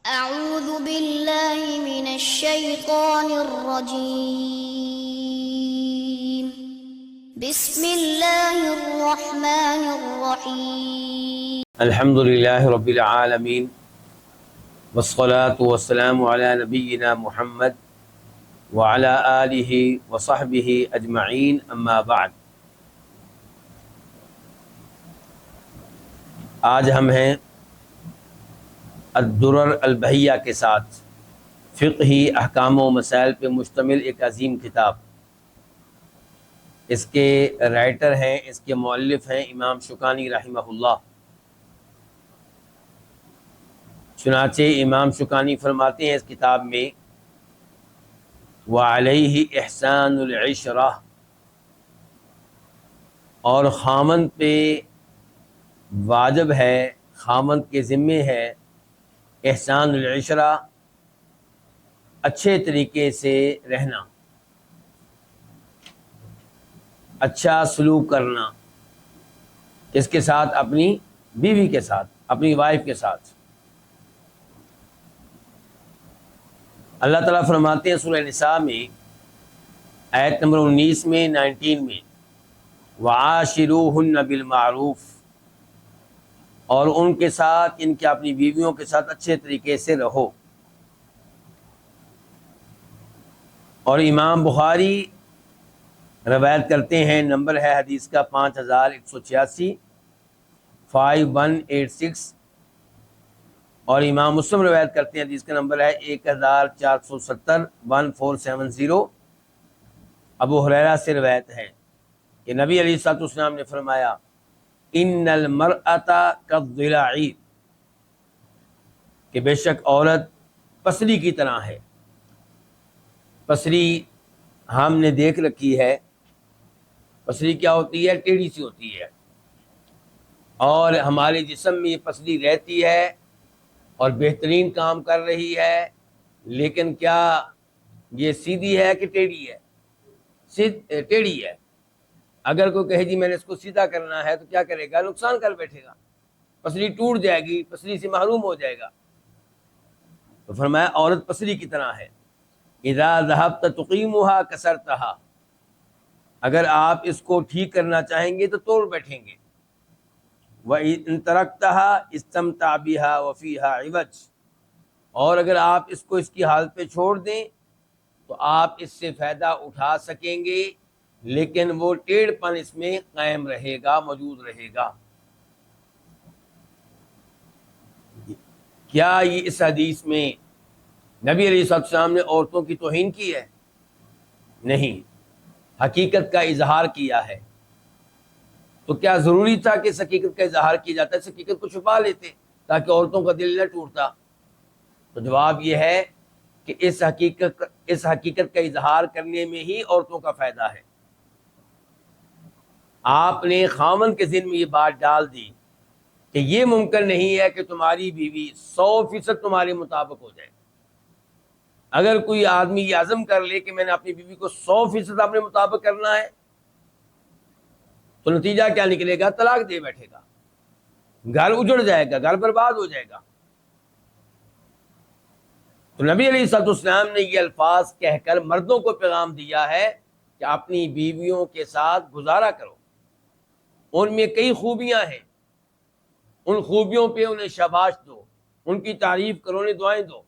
أعوذ بالله من الشيطان الرجيم. بسم الله الرحمن الرحيم. الحمد لله رب العالمين والصلاة والسلام على نبينا محمد وعلى آله وصحبه أجمعين اما بعد. آج ہم ہیں الدرر البہیہ کے ساتھ فقہی احکام و مسائل پہ مشتمل ایک عظیم کتاب. اس کے رائٹر ہیں، اس کے مؤلف ہیں امام شوکانی رحمہ اللہ. چنانچہ امام شوکانی فرماتے ہیں اس کتاب میں وعلیہ احسان العشرہ، اور خامند پہ واجب ہے، خامند کے ذمے ہے احسان العشرہ، اچھے طریقے سے رہنا، اچھا سلوک کرنا. کس کے ساتھ؟ اپنی بیوی کے ساتھ، اپنی وائف کے ساتھ. اللہ تعالیٰ فرماتے ہیں سورہ نساء میں آیت نمبر 19 میں 19 میں وعاشروہن بالمعروف، اور ان کے ساتھ، ان کے اپنی بیویوں کے ساتھ اچھے طریقے سے رہو. اور امام بخاری روایت کرتے ہیں، نمبر ہے حدیث کا 5186 5186، اور امام مسلم روایت کرتے ہیں، حدیث کا نمبر ہے 1470 1470. ابو ہریرہ سے روایت ہے کہ نبی علیہ الصلوۃ والسلام نے فرمایا ان المرأۃ کالضلع، کہ بے شک عورت پسلی کی طرح ہے. پسلی ہم نے دیکھ رکھی ہے. پسلی کیا ہوتی ہے؟ ٹیڑھی سی ہوتی ہے، اور ہمارے جسم میں یہ پسلی رہتی ہے اور بہترین کام کر رہی ہے. لیکن کیا یہ سیدھی ہے کہ ٹیڑھی ہے؟ ٹیڑھی ہے. اگر کوئی کہے جی میں نے اس کو سیدھا کرنا ہے تو کیا کرے گا؟ نقصان کر بیٹھے گا، پسلی ٹوٹ جائے گی، پسلی سے محروم ہو جائے گا. تو فرمایا عورت پسلی کی طرح ہے. اذا ذهبت تقيمها كسرتها، اگر آپ اس کو ٹھیک کرنا چاہیں گے تو توڑ بیٹھیں گے. وَإِن تَرَكْتَهَا اسْتَمْتَعَ بِهَا وَفِيهَا عِوَجٌ، اور اگر آپ اس کو اس کی حالت پہ چھوڑ دیں تو آپ اس سے فائدہ اٹھا سکیں گے، لیکن وہ ٹیڑھ پن اس میں قائم رہے گا، موجود رہے گا. کیا یہ اس حدیث میں نبی علیہ السلام نے عورتوں کی توہین کی ہے؟ نہیں، حقیقت کا اظہار کیا ہے. تو کیا ضروری تھا کہ اس حقیقت کا اظہار کیا جاتا ہے؟ اس حقیقت کو چھپا لیتے تاکہ عورتوں کا دل نہ ٹوٹتا. تو جواب یہ ہے کہ اس حقیقت کا اظہار کرنے میں ہی عورتوں کا فائدہ ہے. آپ نے خامند کے ذہن میں یہ بات ڈال دی کہ یہ ممکن نہیں ہے کہ تمہاری بیوی 100% تمہارے مطابق ہو جائے. اگر کوئی آدمی یہ عزم کر لے کہ میں نے اپنی بیوی کو 100% اپنے مطابق کرنا ہے تو نتیجہ کیا نکلے گا؟ طلاق دے بیٹھے گا، گھر اجڑ جائے گا، گھر برباد ہو جائے گا. تو نبی علیہ الصلوۃ والسلام نے یہ الفاظ کہہ کر مردوں کو پیغام دیا ہے کہ اپنی بیویوں کے ساتھ گزارا کرو. ان میں کئی خوبیاں ہیں، ان خوبیوں پہ انہیں شاباش دو، ان کی تعریف کرو، انہیں دعائیں دو.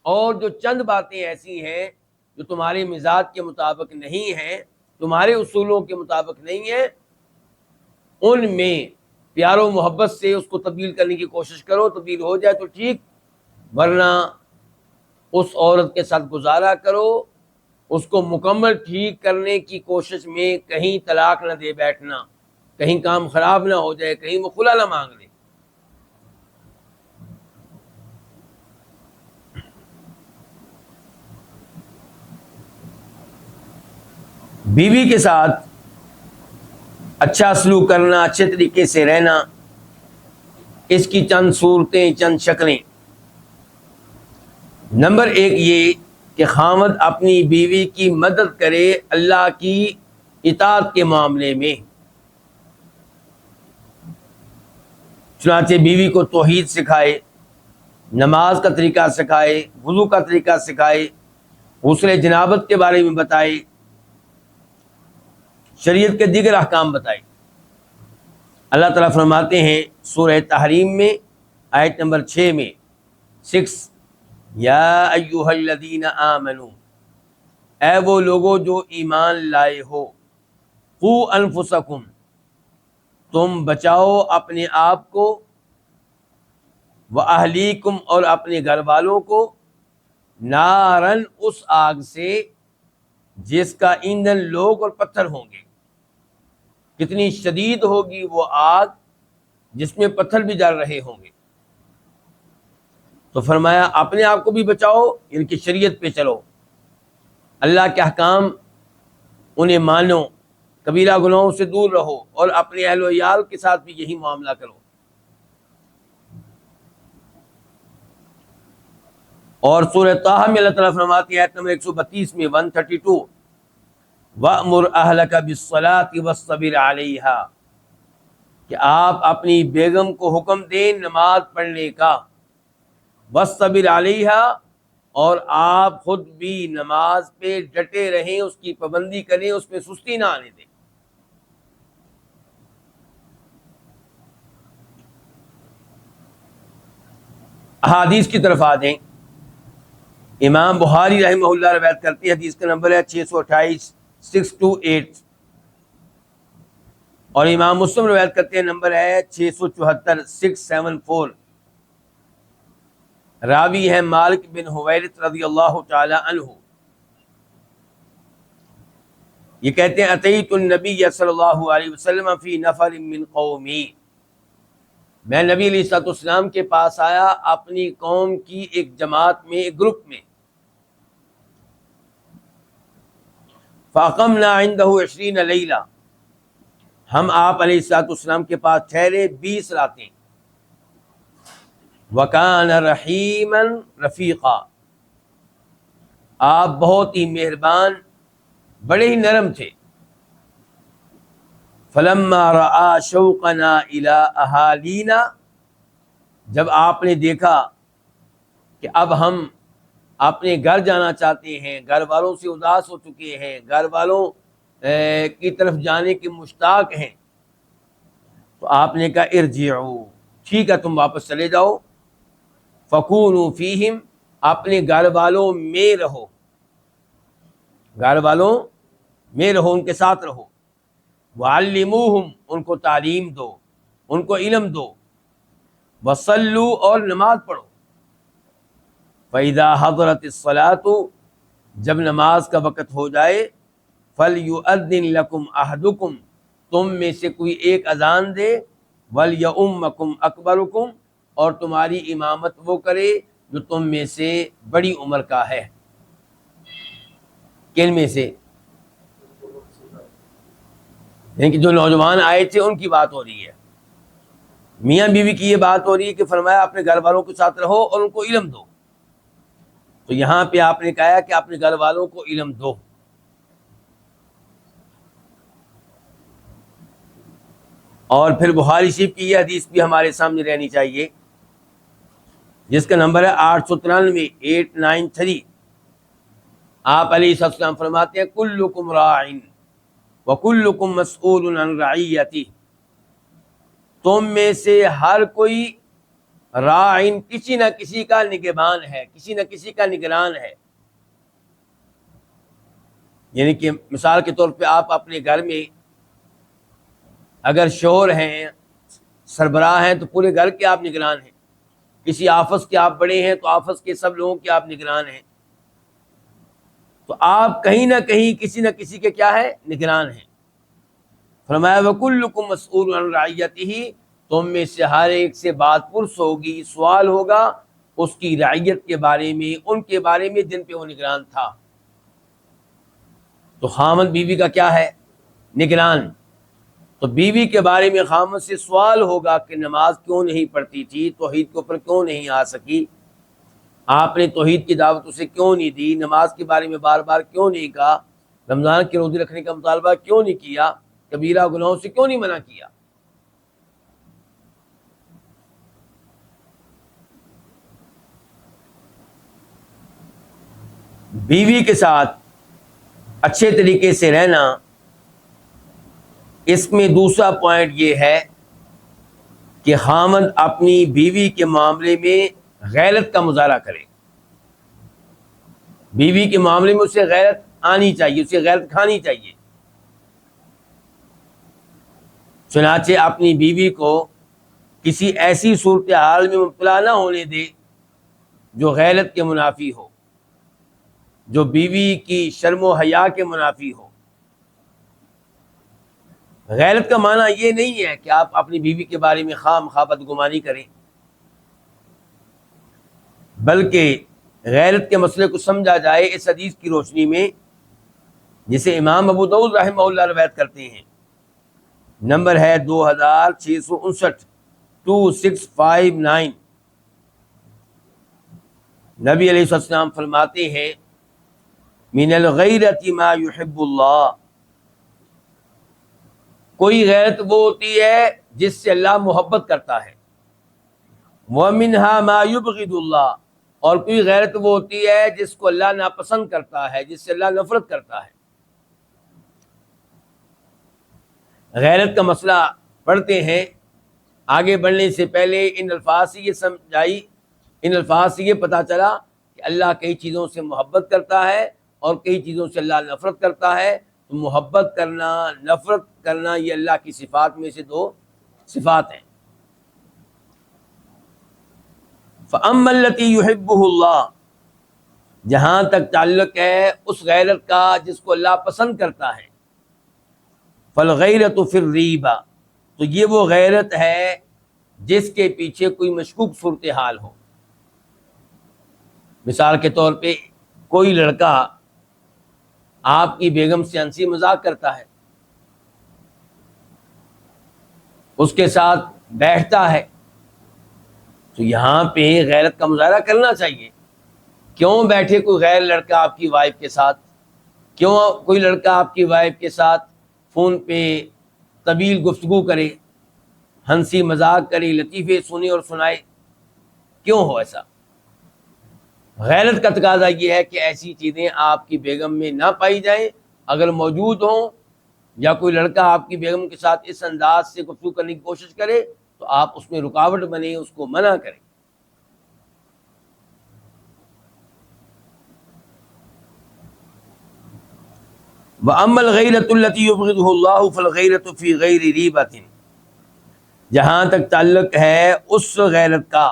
اور جو چند باتیں ایسی ہیں جو تمہارے مزاج کے مطابق نہیں ہیں، تمہارے اصولوں کے مطابق نہیں ہیں، ان میں پیار و محبت سے اس کو تبدیل کرنے کی کوشش کرو. تبدیل ہو جائے تو ٹھیک، ورنہ اس عورت کے ساتھ گزارا کرو. اس کو مکمل ٹھیک کرنے کی کوشش میں کہیں طلاق نہ دے بیٹھنا، کہیں کام خراب نہ ہو جائے، کہیں وہ خلا نہ مانگ لے. بیوی کے ساتھ اچھا سلوک کرنا، اچھے طریقے سے رہنا، اس کی چند صورتیں، چند شکلیں. نمبر 1 یہ کہ خامد اپنی بیوی کی مدد کرے اللہ کی اطاعت کے معاملے میں. چنانچہ بیوی کو توحید سکھائے، نماز کا طریقہ سکھائے، وضو کا طریقہ سکھائے، غسل جنابت کے بارے میں بتائے، شریعت کے دیگر احکام بتائے۔ اللہ تعالیٰ فرماتے ہیں سورہ تحریم میں آیت نمبر 6 میں 6، یا ایھا الذین آمنوا، اے وہ لوگو جو ایمان لائے ہو، قوا انفسکم، تم بچاؤ اپنے آپ کو، واہلیکم، اور اپنے گھر والوں کو، نارن، اس آگ سے جس کا ایندھن لوگ اور پتھر ہوں گے۔ کتنی شدید ہوگی وہ آگ جس میں پتھر بھی جل رہے ہوں گے۔ تو فرمایا اپنے آپ کو بھی بچاؤ، ان کی شریعت پہ چلو، اللہ کے احکام انہیں مانو، کبیرہ گناہوں سے دور رہو، اور اپنے اہل و عیال کے ساتھ بھی یہی معاملہ کرو۔ اور سورہ طٰہٰ میں اللہ تعالیٰ فرماتی ہے آیت نمبر 132 میں 132، وَأْمُرْ أَهْلَكَ بِالصَّلَاةِ وَاصْطَبِرْ عَلَيْهَا، کہ آپ اپنی بیگم کو حکم دیں نماز پڑھنے کا، وَاصْطَبِرْ عَلَيْهَا، اور آپ خود بھی نماز پہ ڈٹے رہیں، اس کی پابندی کریں، اس پہ سستی نہ آنے دیں۔ احادیث کی طرف آ جائیں۔ امام بخاری رحمہ اللہ روایت کرتے ہیں، حدیث کا نمبر ہے 628 628، اور امام مسلم روایت کرتے ہیں، نمبر ہے 674 674۔ راوی ہے مالک بن حویرث رضی اللہ تعالی عنہ، یہ کہتے ہیں اتیت النبی صلی اللہ علیہ وسلم فی نفر من قومی، میں نبی علیہ الصلوۃ والسلام کے پاس آیا اپنی قوم کی ایک جماعت میں، ایک گروپ میں، فاقمنا عنده 20 لیلہ، ہم آپ علیہ الصلوۃ والسلام کے پاس ٹھہرے 20 راتیں، وکان رحیما رفیقا، آپ بہت ہی مہربان، بڑے ہی نرم تھے۔ فلما رأى شوقنا الى اہالینا، جب آپ نے دیکھا کہ اب ہم اپنے گھر جانا چاہتے ہیں، گھر والوں سے اداس ہو چکے ہیں، گھر والوں کی طرف جانے کے مشتاق ہیں، تو آپ نے کہا ارجعوا، ٹھیک ہے تم واپس چلے جاؤ، فکونوا فیہم، اپنے گھر والوں میں رہو، گھر والوں میں رہو، ان کے ساتھ رہو، وعلموہم، ان کو تعلیم دو، ان کو علم دو، وصلوا، اور نماز پڑھو، فَإِذَا حَضَرَتِ الصَّلَاةُ، جب نماز کا وقت ہو جائے، فَلْيُؤَذِّن لَكُمْ أَحَدُكُمْ، تم میں سے کوئی ایک اذان دے، وَلْيَؤُمَّكُمْ أَكْبَرُكُمْ، اور تمہاری امامت وہ کرے جو تم میں سے بڑی عمر کا ہے۔ کن میں سے؟ یعنی کہ جو نوجوان آئے تھے ان کی بات ہو رہی ہے، میاں بیوی کی یہ بات ہو رہی ہے کہ فرمایا اپنے گھر والوں کے ساتھ رہو اور ان کو علم دو۔ تو یہاں پہ آپ نے کہا کہ اپنے گھر والوں کو علم دو۔ اور پھر بخاری شریف کی یہ حدیث بھی ہمارے سامنے رہنی چاہیے، جس کا نمبر ہے 893 893۔ آپ علیہ السلام فرماتے ہیں کلکم راع وکلکم مسئول عن رعیتہ، تم میں سے ہر کوئی راعن، کسی نہ کسی کا نگہبان ہے، کسی نہ کسی کا نگران ہے۔ یعنی کہ مثال کے طور پہ آپ اپنے گھر میں اگر شوہر ہیں، سربراہ ہیں، تو پورے گھر کے آپ نگران ہیں، کسی آفس کے آپ بڑے ہیں تو آفس کے سب لوگوں کے آپ نگران ہیں، تو آپ کہیں نہ کہیں کسی نہ کسی کے کیا ہے، نگران ہیں۔ فرمایا وَكُلُّكُمْ مَسْئُولٌ عَنْ رَعِيَّتِهِ، تم میں سے ہر ایک سے بات پرس ہوگی، سوال ہوگا اس کی رعیت کے بارے میں، ان کے بارے میں جن پہ وہ نگران تھا۔ تو خامد بیوی کا کیا ہے، نگران۔ تو بیوی کے بارے میں خامد سے سوال ہوگا کہ نماز کیوں نہیں پڑھتی تھی، توحید کے اوپر کیوں نہیں آ سکی، آپ نے توحید کی دعوت اسے کیوں نہیں دی، نماز کے بارے میں بار بار کیوں نہیں کہا، رمضان کی روزے رکھنے کا مطالبہ کیوں نہیں کیا، کبیرہ گناہوں سے کیوں نہیں منع کیا۔ بیوی کے ساتھ اچھے طریقے سے رہنا، اس میں دوسرا پوائنٹ یہ ہے کہ خاوند اپنی بیوی کے معاملے میں غیرت کا مظاہرہ کرے. بیوی کے معاملے میں اسے غیرت آنی چاہیے، اسے غیرت کھانی چاہیے. چنانچہ اپنی بیوی کو کسی ایسی صورتحال میں مبتلا نہ ہونے دے جو غیرت کے منافی ہو، جو بیوی کی شرم و حیا کے منافی ہو. غیرت کا معنی یہ نہیں ہے کہ آپ اپنی بیوی کے بارے میں خام خواہ بدگمانی کریں، بلکہ غیرت کے مسئلے کو سمجھا جائے اس حدیث کی روشنی میں جسے امام ابو داؤد رحمہ اللہ روایت کرتے ہیں. نمبر ہے 2659، 2659. نبی علیہ السلام فرماتے ہیں من الغیرۃ ما یحب اللہ، کوئی غیرت وہ ہوتی ہے جس سے اللہ محبت کرتا ہے. ومنها ما یبغض اللہ، اور کوئی غیرت وہ ہوتی ہے جس کو اللہ ناپسند کرتا ہے، جس سے اللہ نفرت کرتا ہے. غیرت کا مسئلہ پڑھتے ہیں. آگے بڑھنے سے پہلے ان الفاظ سے یہ سمجھائی، ان الفاظ سے یہ پتہ چلا کہ اللہ کئی چیزوں سے محبت کرتا ہے اور کئی چیزوں سے اللہ نفرت کرتا ہے. تو محبت کرنا، نفرت کرنا، یہ اللہ کی صفات میں سے دو صفات ہیں. فَأَمَّا الَّتِي يُحِبُّهُ اللَّهُ، جہاں تک تعلق ہے اس غیرت کا جس کو اللہ پسند کرتا ہے، فَالْغَيْرَةُ فِي الرِّيبَةِ، تو یہ وہ غیرت ہے جس کے پیچھے کوئی مشکوک صورتحال ہو. مثال کے طور پہ کوئی لڑکا آپ کی بیگم سے ہنسی مذاق کرتا ہے، اس کے ساتھ بیٹھتا ہے، تو یہاں پہ غیرت کا مظاہرہ کرنا چاہیے. کیوں بیٹھے کوئی غیر لڑکا آپ کی وائف کے ساتھ؟ کیوں کوئی لڑکا آپ کی وائف کے ساتھ فون پہ طویل گفتگو کرے، ہنسی مذاق کرے، لطیفے سنے اور سنائے؟ کیوں ہو ایسا؟ غیرت کا تقاضا یہ ہے کہ ایسی چیزیں آپ کی بیگم میں نہ پائی جائیں. اگر موجود ہوں یا کوئی لڑکا آپ کی بیگم کے ساتھ اس انداز سے گفتگو کرنے کی کوشش کرے تو آپ اس میں رکاوٹ بنیں، اس کو منع کریں. وَأَمَّا الْغَيْرَةُ الَّتِي يُبْغِضُهُ اللَّهُ فَالْغَيْرَةُ فِي غَيْرِ رِيبَةٍ، جہاں تک تعلق ہے اس غیرت کا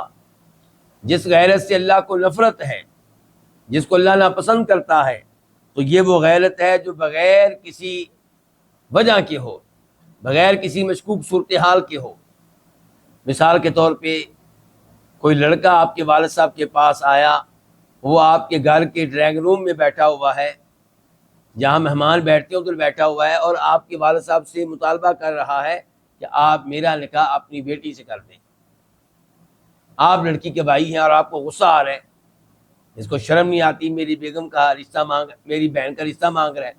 جس غیرت سے اللہ کو نفرت ہے، جس کو اللہ ناپسند کرتا ہے، تو یہ وہ غیرت ہے جو بغیر کسی وجہ کے ہو، بغیر کسی مشکوک صورتحال کے ہو. مثال کے طور پہ کوئی لڑکا آپ کے والد صاحب کے پاس آیا، وہ آپ کے گھر کے ڈرائنگ روم میں بیٹھا ہوا ہے، جہاں مہمان بیٹھتے ہیں ادھر بیٹھا ہوا ہے، اور آپ کے والد صاحب سے مطالبہ کر رہا ہے کہ آپ میرا نکاح اپنی بیٹی سے کر دیں. آپ لڑکی کے بھائی ہیں اور آپ کو غصہ آ رہا ہے، اس کو شرم نہیں آتی، میری بیگم کا رشتہ میری بہن کا رشتہ مانگ رہا ہے،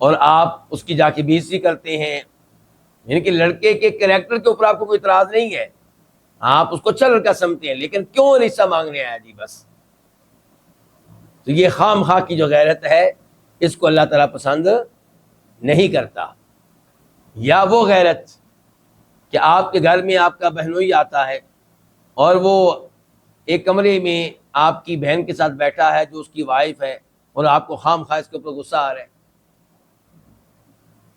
اور آپ اس کی جا کے بےعزتی کرتے ہیں. یعنی کہ لڑکے کے کریکٹر کے اوپر آپ کو کوئی اعتراض نہیں ہے، آپ اس کو اچھا لڑکا سمجھتے ہیں، لیکن کیوں رشتہ مانگنے آیا جی بس. تو یہ خام خواہ کی جو غیرت ہے اس کو اللہ تعالیٰ پسند نہیں کرتا. یا وہ غیرت کہ آپ کے گھر میں آپ کا بہنوئی آتا ہے اور وہ ایک کمرے میں آپ کی بہن کے ساتھ بیٹھا ہے جو اس کی وائف ہے، اور آپ کو خام خواہ اس کے اوپر غصہ آ رہا ہے.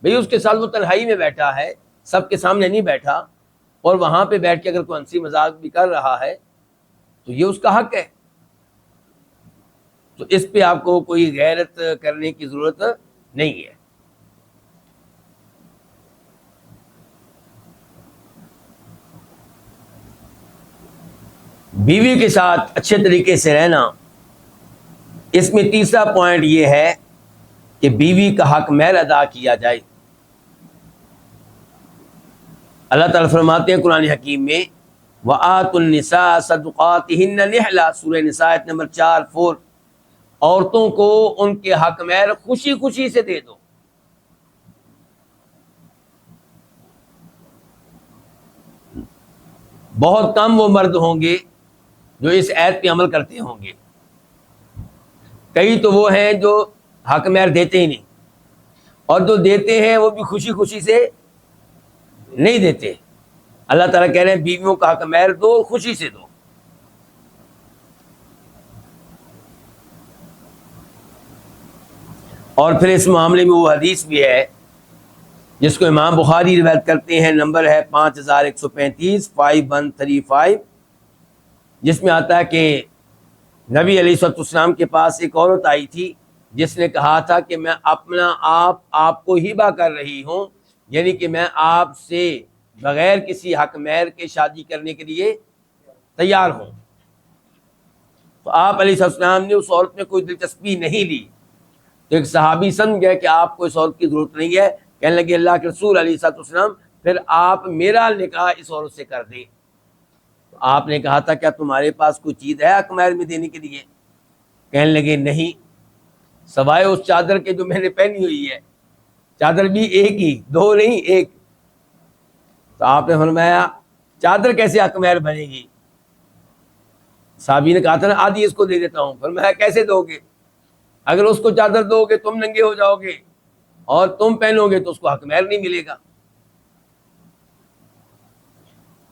بھئی اس کے ساتھ وہ تنہائی میں بیٹھا ہے، سب کے سامنے نہیں بیٹھا، اور وہاں پہ بیٹھ کے اگر کوئی ہنسی مذاق بھی کر رہا ہے تو یہ اس کا حق ہے. تو اس پہ آپ کو کوئی غیرت کرنے کی ضرورت نہیں ہے. بیوی کے ساتھ اچھے طریقے سے رہنا، اس میں تیسرا پوائنٹ یہ ہے کہ بیوی کا حق مہر ادا کیا جائے. اللہ تعالیٰ فرماتے ہیں قرآن حکیم میں وَآتُوا النِّسَاءَ صَدُقَاتِهِنَّ نِحْلًا، سورہ نساء آیت نمبر 4 عورتوں کو ان کے حق مہر خوشی خوشی سے دے دو. بہت کم وہ مرد ہوں گے جو اس آیت پہ عمل کرتے ہوں گے. کئی تو وہ ہیں جو حق مہر دیتے ہی نہیں، اور جو دیتے ہیں وہ بھی خوشی خوشی سے نہیں دیتے۔ اللہ تعالیٰ کہہ رہے ہیں بیویوں کا حق مہر دو، خوشی سے دو۔ اور پھر اس معاملے میں وہ حدیث بھی ہے جس کو امام بخاری روایت کرتے ہیں، نمبر ہے 5135 5135، جس میں آتا ہے کہ نبی علیہ الصلوۃ والسلام کے پاس ایک عورت آئی تھی جس نے کہا تھا کہ میں اپنا آپ کو ہبہ کر رہی ہوں، یعنی کہ میں آپ سے بغیر کسی حق مہر کے شادی کرنے کے لیے تیار ہوں۔ تو آپ علیہ الصلوۃ والسلام نے اس عورت میں کوئی دلچسپی نہیں لی، تو ایک صحابی سمجھ گئے کہ آپ کو اس عورت کی ضرورت نہیں ہے، کہنے لگے اللہ کے رسول علیہ الصلوۃ والسلام پھر آپ میرا نکاح اس عورت سے کر دیں۔ تو آپ نے کہا تھا کیا تمہارے پاس کوئی چیز ہے حق مہر میں دینے کے لیے؟ کہنے لگے نہیں، سوائے اس چادر کے جو میں نے پہنی ہوئی ہے، چادر بھی ایک ہی، دو نہیں ایک۔ تو آپ نے فرمایا چادر کیسے حق مہر بنے گی؟ صحابی نے کہا تھا نا آدھی اس کو دے دیتا ہوں۔ فرمایا کیسے دو گے؟ اگر اس کو چادر دو گے تم ننگے ہو جاؤ گے اور تم پہنو گے تو اس کو حق مہر نہیں ملے گا۔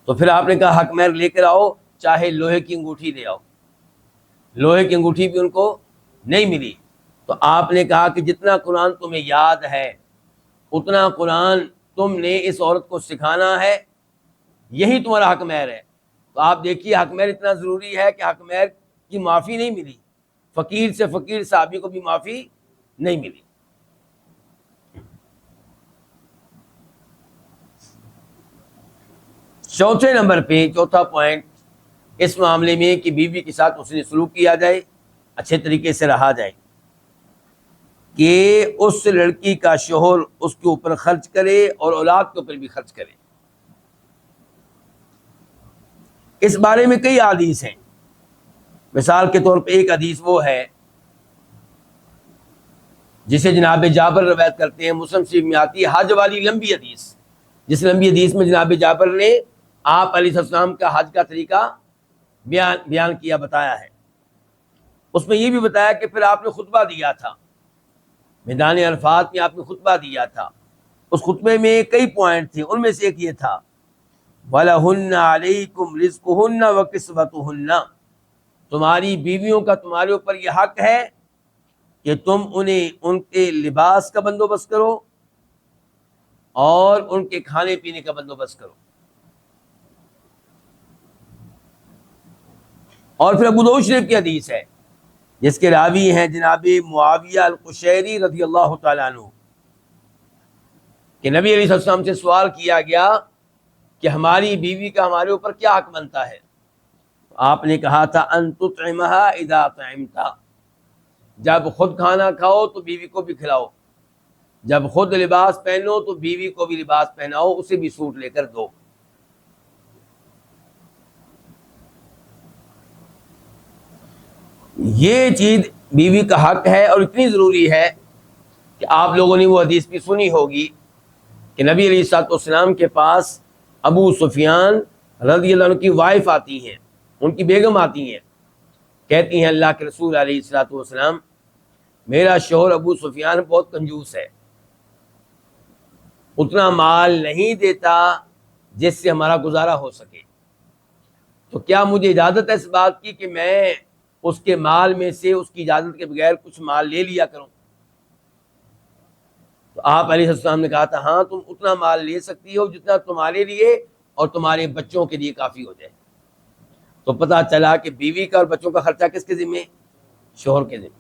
تو پھر آپ نے کہا حق مہر لے کر آؤ، چاہے لوہے کی انگوٹھی لے آؤ۔ لوہے کی انگوٹھی بھی ان کو نہیں ملی۔ تو آپ نے کہا کہ جتنا قرآن تمہیں یاد ہے اتنا قرآن تم نے اس عورت کو سکھانا ہے، یہی تمہارا حق مہر ہے۔ تو آپ دیکھیے حق مہر اتنا ضروری ہے کہ حق مہر کی معافی نہیں ملی، فقیر سے فقیر صحابی کو بھی معافی نہیں ملی۔ چوتھے نمبر پہ، چوتھا پوائنٹ اس معاملے میں کہ بیوی کے ساتھ اس نے سلوک کیا جائے، اچھے طریقے سے رہا جائے، کہ اس لڑکی کا شوہر اس کے اوپر خرچ کرے اور اولاد کے اوپر بھی خرچ کرے۔ اس بارے میں کئی حدیث ہیں۔ مثال کے طور پہ ایک حدیث وہ ہے جسے جناب جابر روایت کرتے ہیں، مسلم شریف میں آتی ہے، حج والی لمبی حدیث، جس لمبی حدیث میں جناب جابر نے آپ علیہ السلام کا حج کا طریقہ بیان کیا، بتایا ہے۔ اس میں یہ بھی بتایا کہ پھر آپ نے خطبہ دیا تھا، میدان عرفات میں آپ نے خطبہ دیا تھا۔ اس خطبے میں کئی پوائنٹ تھے، ان میں سے ایک یہ تھا وَلَهُنَّ عَلَيْكُمْ رِزْقُهُنَّ وَكِسْوَتُهُنَّ، تمہاری بیویوں کا تمہارے اوپر یہ حق ہے کہ تم انہیں ان کے لباس کا بندوبست کرو اور ان کے کھانے پینے کا بندوبست کرو۔ اور پھر ابو داؤد شریف کی حدیث ہے جس کے راوی ہیں جناب معاویہ القشیری رضی اللہ تعالیٰ عنہ، کہ نبی علیہ السلام سے سوال کیا گیا کہ ہماری بیوی کا ہمارے اوپر کیا حق بنتا ہے؟ آپ نے کہا تھا ان تطعمها اذا طعمت، جب خود کھانا کھاؤ تو بیوی کو بھی کھلاؤ، جب خود لباس پہنو تو بیوی کو بھی لباس پہناؤ، اسے بھی سوٹ لے کر دو۔ یہ چیز بیوی کا حق ہے اور اتنی ضروری ہے کہ آپ لوگوں نے وہ حدیث بھی سنی ہوگی کہ نبی علیہ الصلوۃ والسلام کے پاس ابو سفیان رضی اللہ عنہ کی وائف آتی ہیں، ان کی بیگم آتی ہیں، کہتی ہیں اللہ کے رسول علیہ الصلوۃ والسلام میرا شوہر ابو سفیان بہت کنجوس ہے، اتنا مال نہیں دیتا جس سے ہمارا گزارا ہو سکے، تو کیا مجھے اجازت ہے اس بات کی کہ میں اس کے مال میں سے اس کی اجازت کے بغیر کچھ مال لے لیا کروں؟ تو آپ علیہ السلام نے کہا تھا ہاں تم اتنا مال لے سکتی ہو جتنا تمہارے لیے اور تمہارے بچوں کے لیے کافی ہو جائے۔ تو پتہ چلا کہ بیوی کا اور بچوں کا خرچہ کس کے ذمہ؟ شوہر کے ذمہ۔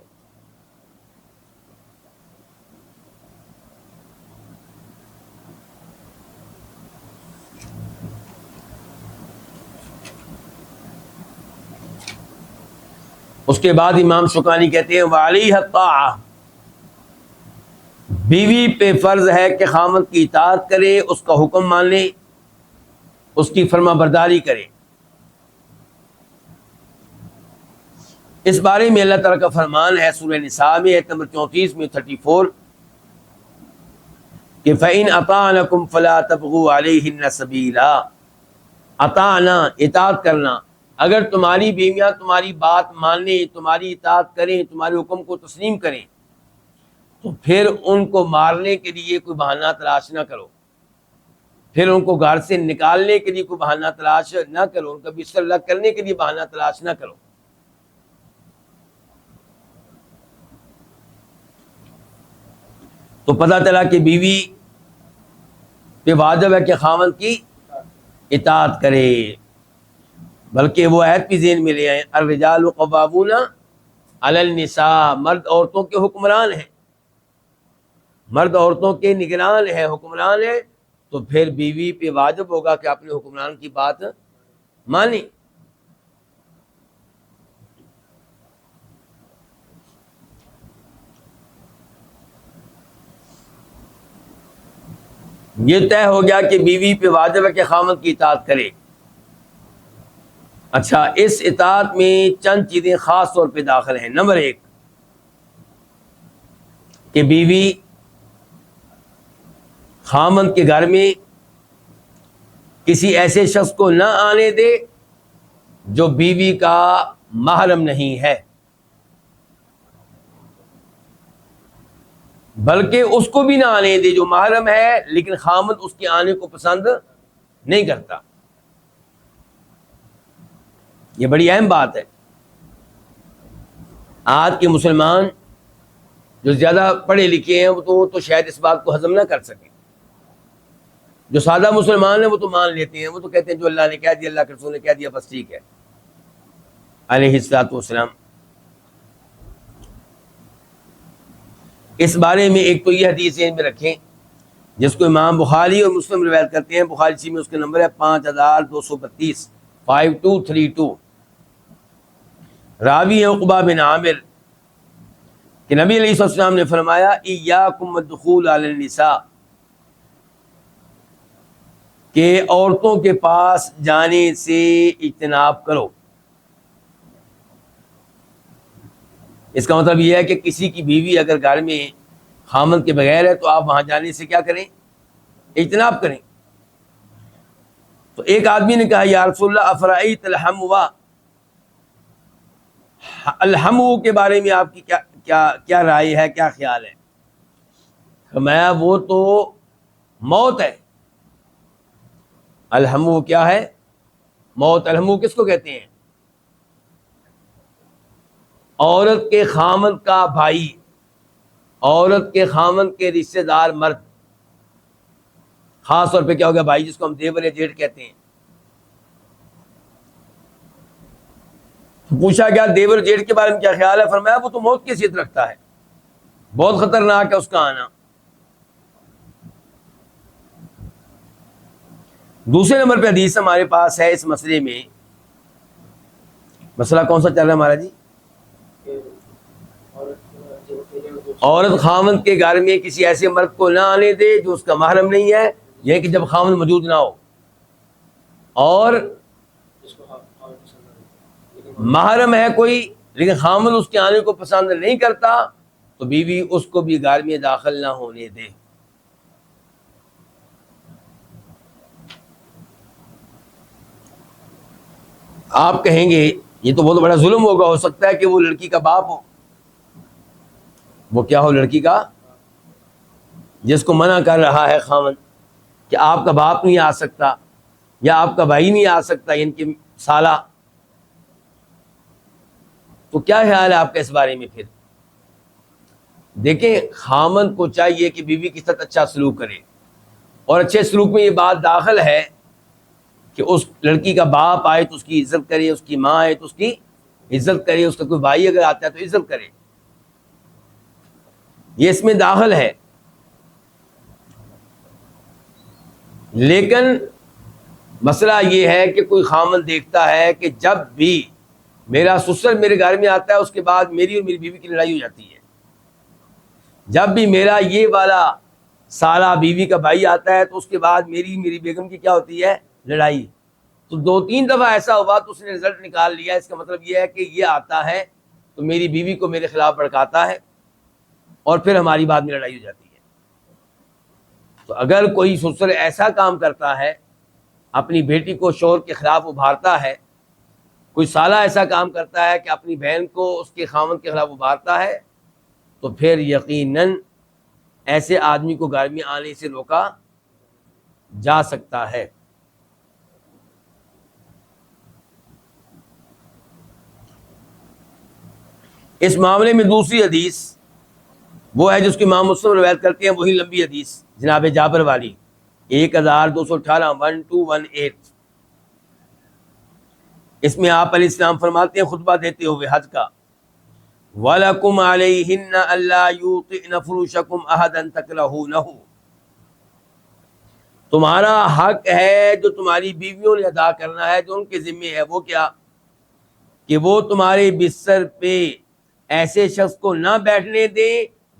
اس کے بعد امام شوکانی کہتے ہیں وعلیہ الطاعہ، بیوی پہ فرض ہے کہ خامد کی اطاعت کرے، اس کا حکم مان لے، اس کی فرما برداری کرے۔ اس بارے میں اللہ تعالیٰ کا فرمان ہے سورہ نساء میں آیت نمبر 34 میں 34 کہ فَإِنْ أَطَعْنَكُمْ فَلَا تَبْغُوا عَلَيْهِنَّ سَبِيلًا، اطاعنا اطاعت کرنا، اگر تمہاری بیویاں تمہاری بات مانیں، تمہاری اطاعت کریں، تمہارے حکم کو تسلیم کریں، تو پھر ان کو مارنے کے لیے کوئی بہانہ تلاش نہ کرو، پھر ان کو گھر سے نکالنے کے لیے کوئی بہانہ تلاش نہ کرو، ان کا بستر الگ کرنے کے لیے بہانہ تلاش نہ کرو۔ تو پتہ چلا کہ بیوی پہ واجب ہے کہ خاوند کی اطاعت کرے، بلکہ وہ عہد بھی ذہن میں لے آئیں، الرجال قوامون علی النساء، مرد عورتوں کے حکمران ہیں، مرد عورتوں کے نگران ہیں، حکمران ہیں، تو پھر بیوی پہ واجب ہوگا کہ اپنے حکمران کی بات مانیں۔ یہ طے ہو گیا کہ بیوی پہ واجب ہے کہ خاوند کی اطاعت کرے۔ اچھا، اس اطاعت میں چند چیزیں خاص طور پہ داخل ہیں۔ نمبر 1 کہ بیوی خاوند کے گھر میں کسی ایسے شخص کو نہ آنے دے جو بیوی کا محرم نہیں ہے، بلکہ اس کو بھی نہ آنے دے جو محرم ہے لیکن خاوند اس کے آنے کو پسند نہیں کرتا۔ یہ بڑی اہم بات ہے۔ آج کے مسلمان جو زیادہ پڑھے لکھے ہیں وہ تو شاید اس بات کو ہضم نہ کر سکیں، جو سادہ مسلمان ہیں وہ تو مان لیتے ہیں، وہ تو کہتے ہیں جو اللہ نے کہہ دیا، اللہ کے رسول نے کہہ دیا، بس ٹھیک ہے علیہ الصلوۃ والسلام۔ اس بارے میں ایک تو یہ حدیث ذہن میں رکھیں جس کو امام بخاری اور مسلم روایت کرتے ہیں، بخاری شریف میں اس کا نمبر ہے 5232، 5232۔ راوی ہے عقبہ بن عامر کہ نبی علیہ السلام نے فرمایا ایاکم الدخول علی النساء، کہ عورتوں کے پاس جانے سے اجتناب کرو۔ اس کا مطلب یہ ہے کہ کسی کی بیوی اگر گھر میں خاوند کے بغیر ہے تو آپ وہاں جانے سے کیا کریں؟ اجتناب کریں۔ تو ایک آدمی نے کہا یا رسول اللہ افرأیت الحمو، الحمو کے بارے میں آپ کی کیا رائے ہے، کیا خیال ہے؟ فرمایا وہ تو موت ہے۔ الحمو کیا ہے؟ موت۔ الحمو کس کو کہتے ہیں؟ عورت کے خاوند کا بھائی، عورت کے خاوند کے رشتہ دار مرد، خاص طور پہ کیا ہو گیا بھائی، جس کو ہم دیور یا جیٹھ کہتے ہیں۔ پوچھا گیا دیور جیٹھ کے بارے میں کیا خیال ہے؟ فرمایا وہ تو موت کی حیثیت رکھتا ہے، بہت خطرناک ہے اس کا آنا۔ دوسرے نمبر پہ حدیث ہمارے پاس ہے اس مسئلے میں۔ مسئلہ کون سا چل رہا ہے ہمارا جی؟ عورت خاوند کے گھر میں کسی ایسے مرد کو نہ آنے دے جو اس کا محرم نہیں ہے، یہ کہ جب خاوند موجود نہ ہو، اور محرم ہے کوئی لیکن خاوند اس کے آنے کو پسند نہیں کرتا تو بیوی اس کو بھی گھر میں داخل نہ ہونے دے۔ آپ کہیں گے یہ تو بہت بڑا ظلم ہوگا، ہو سکتا ہے کہ وہ لڑکی کا باپ ہو۔ وہ کیا ہو؟ لڑکی کا، جس کو منع کر رہا ہے خاوند کہ آپ کا باپ نہیں آ سکتا یا آپ کا بھائی نہیں آ سکتا، ان کی سالہ۔ تو کیا خیال ہے آپ کا اس بارے میں؟ پھر دیکھیں، خاوند کو چاہیے کہ بیوی کے ساتھ اچھا سلوک کرے، اور اچھے سلوک میں یہ بات داخل ہے کہ اس لڑکی کا باپ آئے تو اس کی عزت کرے، اس کی ماں آئے تو اس کی عزت کرے، اس کا کوئی بھائی اگر آتا ہے تو عزت کرے، یہ اس میں داخل ہے۔ لیکن مسئلہ یہ ہے کہ کوئی خاوند دیکھتا ہے کہ جب بھی میرا سسر میرے گھر میں آتا ہے اس کے بعد میری اور میری بیوی کی لڑائی ہو جاتی ہے، جب بھی میرا یہ والا سالہ بیوی کا بھائی آتا ہے تو اس کے بعد میری بیگم کی کیا ہوتی ہے؟ لڑائی۔ تو 2-3 دفعہ ایسا ہوا تو اس نے رزلٹ نکال لیا، اس کا مطلب یہ ہے کہ یہ آتا ہے تو میری بیوی کو میرے خلاف بھڑکاتا ہے اور پھر ہماری بعد میں لڑائی ہو جاتی ہے۔ تو اگر کوئی سسر ایسا کام کرتا ہے، اپنی بیٹی کو شوہر کے خلاف ابھارتا ہے، کوئی سالہ ایسا کام کرتا ہے کہ اپنی بہن کو اس کے خاوند کے خلاف ابھارتا ہے تو پھر یقیناً ایسے آدمی کو گھر میں آنے سے روکا جا سکتا ہے۔ اس معاملے میں دوسری حدیث وہ ہے جس کی امام مسلم روایت کرتے ہیں، وہی لمبی حدیث جناب جابر والی 1218 1218۔ اس میں آپ علیہ السلام فرماتے ہیں خطبہ دیتے ہوئے حج کا، وَلَكُمْ عَلَيْهِنَّ أَلَّا يُوطِئْنَ فُرُوشَكُمْ أَحَدًا تَكْرَهُونَهُ، تمہارا حق ہے جو تمہاری بیویوں نے ادا کرنا ہے، جو ان کے ذمے ہے، وہ کیا کہ وہ تمہارے بستر پہ ایسے شخص کو نہ بیٹھنے دیں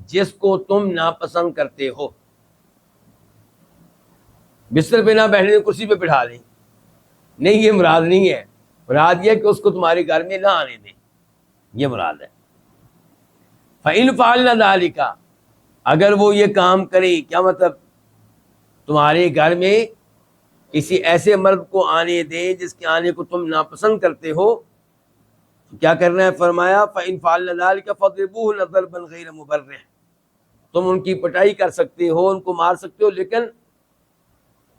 جس کو تم ناپسند کرتے ہو۔ بستر پہ نہ بیٹھنے دیں، کرسی پہ بٹھا لیں، نہیں، یہ مراد نہیں ہے، مراد یہ کہ اس کو تمہارے گھر میں نہ آنے دیں، یہ مراد ہے۔ فَإِنْ فَعَلْنَ ذَلِكَ، اگر وہ یہ کام کریں، کیا مطلب، تمہارے گھر میں کسی ایسے مرد کو آنے دیں جس کے آنے کو تم ناپسند کرتے ہو، تو کیا کرنا ہے؟ فرمایا فَإِنْ فَعَلْنَ ذَلِكَ فَاضْرِبُوهُنَّ ضَرْبًا غَيْرَ مُبَرِّحٍ، تم ان کی پٹائی کر سکتے ہو، ان کو مار سکتے ہو، لیکن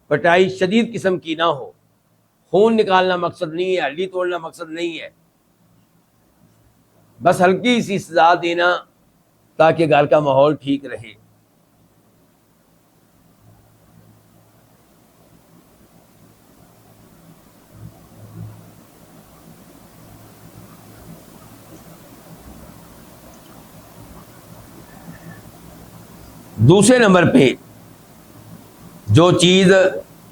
پٹائی شدید قسم کی نہ ہو، خون نکالنا مقصد نہیں ہے، ہڈی توڑنا مقصد نہیں ہے، بس ہلکی سی سزا دینا تاکہ گھر کا ماحول ٹھیک رہے۔ دوسرے نمبر پہ جو چیز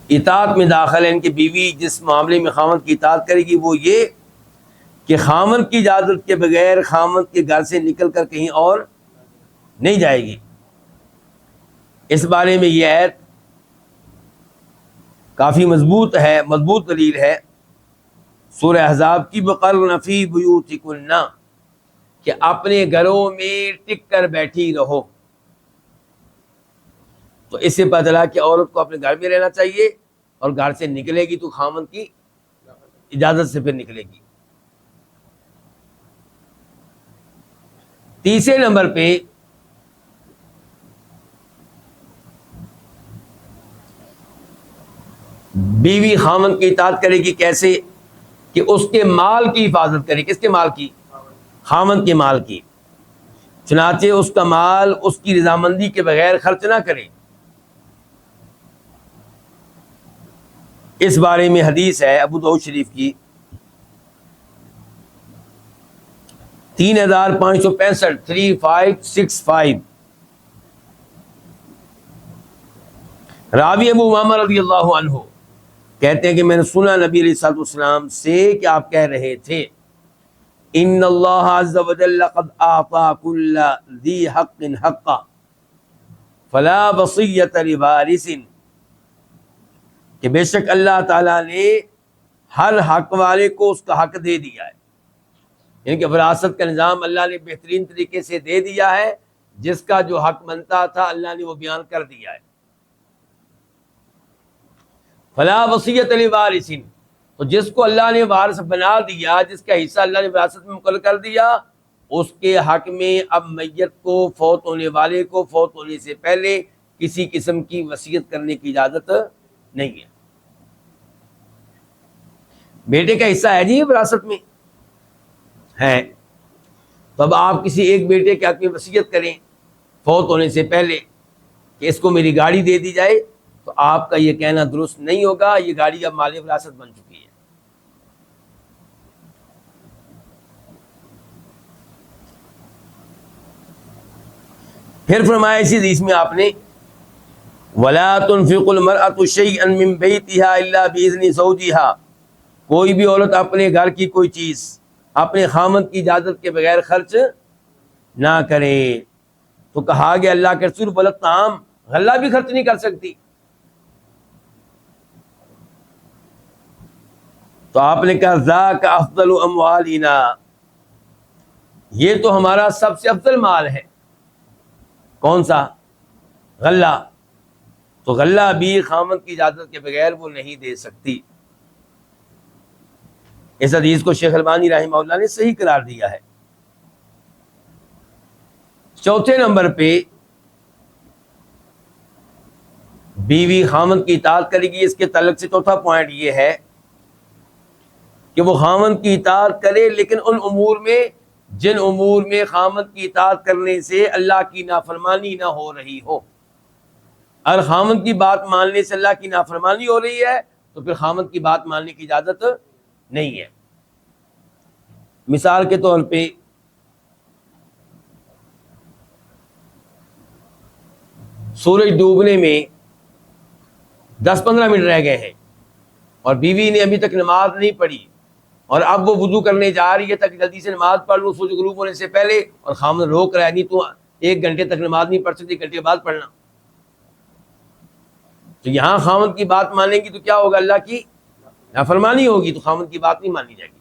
اطاعت میں داخل ہے، ان کی بیوی جس معاملے میں خاوند کی اطاعت کرے گی وہ یہ کہ خاوند کی اجازت کے بغیر خاوند کے گھر سے نکل کر کہیں اور نہیں جائے گی۔ اس بارے میں یہ آیت کافی مضبوط ہے، مضبوط دلیل ہے، سورہ احزاب کی، وَقَرْنَ فِي بُيُوتِكُنَّ، کہ اپنے گھروں میں ٹک کر بیٹھی رہو۔ تو اس سے پتہ چلا کہ عورت کو اپنے گھر میں رہنا چاہیے، اور گھر سے نکلے گی تو خاوند کی اجازت سے پھر نکلے گی۔ تیسرے نمبر پہ بیوی خاوند کی اطاعت کرے گی کیسے؟ کہ اس کے مال کی حفاظت کرے۔ کس کے مال کی؟ خاوند کے مال کی، چنانچہ اس کا مال اس کی رضامندی کے بغیر خرچ نہ کرے۔ اس بارے میں حدیث ہے ابو داؤد شریف کی 3565 3565، راوی ابو امامہ رضی اللہ عنہ کہتے ہیں کہ میں نے سنا نبی علیہ الصلوۃ والسلام سے کہ آپ کہہ رہے تھے، ان اللہ عز وجل قد اعطى كل ذی حق حقا فلا وصیۃ لوارث، کہ بے شک اللہ تعالیٰ نے ہر حق والے کو اس کا حق دے دیا ہے، یعنی کہ وراثت کا نظام اللہ نے بہترین طریقے سے دے دیا ہے، جس کا جو حق بنتا تھا اللہ نے وہ بیان کر دیا ہے۔ فلا وصیۃ لوارث، تو جس کو اللہ نے وارث بنا دیا، جس کا حصہ اللہ نے وراثت میں مقرر کر دیا، اس کے حق میں اب میت کو، فوت ہونے والے کو فوت ہونے سے پہلے کسی قسم کی وصیت کرنے کی اجازت نہیں ہے۔ بیٹے کا حصہ ہے جی وراثت میں ہے، تو اب آپ کسی ایک بیٹے کے حق میں وصیت کریں فوت ہونے سے پہلے کہ اس کو میری گاڑی دے دی جائے، تو آپ کا یہ کہنا درست نہیں ہوگا، یہ گاڑی اب مال وراثت بن چکی ہے۔ پھر فرمایا اسی حدیث میں آپ نے، وَلَا تُنْفِقُ الْمَرْأَةُ شَيْئًا مِّن بَيْتِهَا إِلَّا بِإِذْنِ زَوْجِهَا، کوئی بھی عورت اپنے گھر کی کوئی چیز اپنے خاوند کی اجازت کے بغیر خرچ نہ کرے۔ تو کہا گیا اللہ کے رسول ولا طعام، غلہ بھی خرچ نہیں کر سکتی؟ تو آپ نے کہا ذاک افضل اموالنا، یہ تو ہمارا سب سے افضل مال ہے۔ کون سا؟ غلہ۔ تو غلہ بھی خاوند کی اجازت کے بغیر وہ نہیں دے سکتی۔ اس حدیث کو شیخ البانی رحمہ اللہ نے صحیح قرار دیا ہے۔ چوتھے نمبر پہ بیوی خامند کی اطاعت کرے گی، اس کے تعلق سے چوتھا پوائنٹ یہ ہے کہ وہ خامند کی اطاعت کرے، لیکن ان امور میں جن امور میں خامند کی اطاعت کرنے سے اللہ کی نافرمانی نہ ہو رہی ہو۔ اگر خامند کی بات ماننے سے اللہ کی نافرمانی ہو رہی ہے تو پھر خامند کی بات ماننے کی اجازت نہیں ہے۔ مثال کے طور پہ سورج ڈوبنے میں 10-15 منٹ رہ گئے ہیں اور بیوی نے ابھی تک نماز نہیں پڑھی، اور اب وہ وضو کرنے جا رہی ہے تاکہ جلدی سے نماز پڑھ لوں سورج غروب ہونے سے پہلے، اور خامد روک رہا ہے نہیں تو 1 گھنٹے تک نماز نہیں پڑھ سکتی، 1 گھنٹے بعد پڑھنا۔ تو یہاں خامد کی بات مانیں گی تو کیا ہوگا؟ اللہ کی نافرمانی ہوگی، تو خامد کی بات نہیں مانی جائے گی۔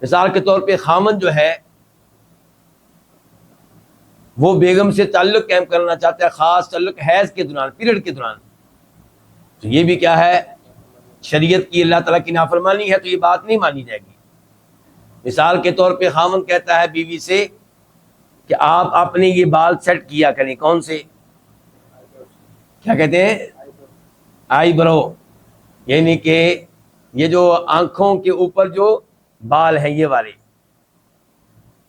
مثال کے طور پہ خامد جو ہے وہ بیگم سے تعلق قائم کرنا چاہتا ہے، خاص تعلق حیض کے دوران، پیریڈ کے دوران، تو یہ بھی کیا ہے؟ شریعت کی اللہ تعالیٰ کی نافرمانی ہے، تو یہ بات نہیں مانی جائے گی۔ مثال کے طور پہ خامند کہتا ہے بیوی سے کہ آپ اپنے یہ بال سیٹ کیا کریں، کون سے؟ کیا کہتے ہیں؟ آئی برو، یعنی کہ یہ جو آنکھوں کے اوپر جو بال ہیں یہ والے،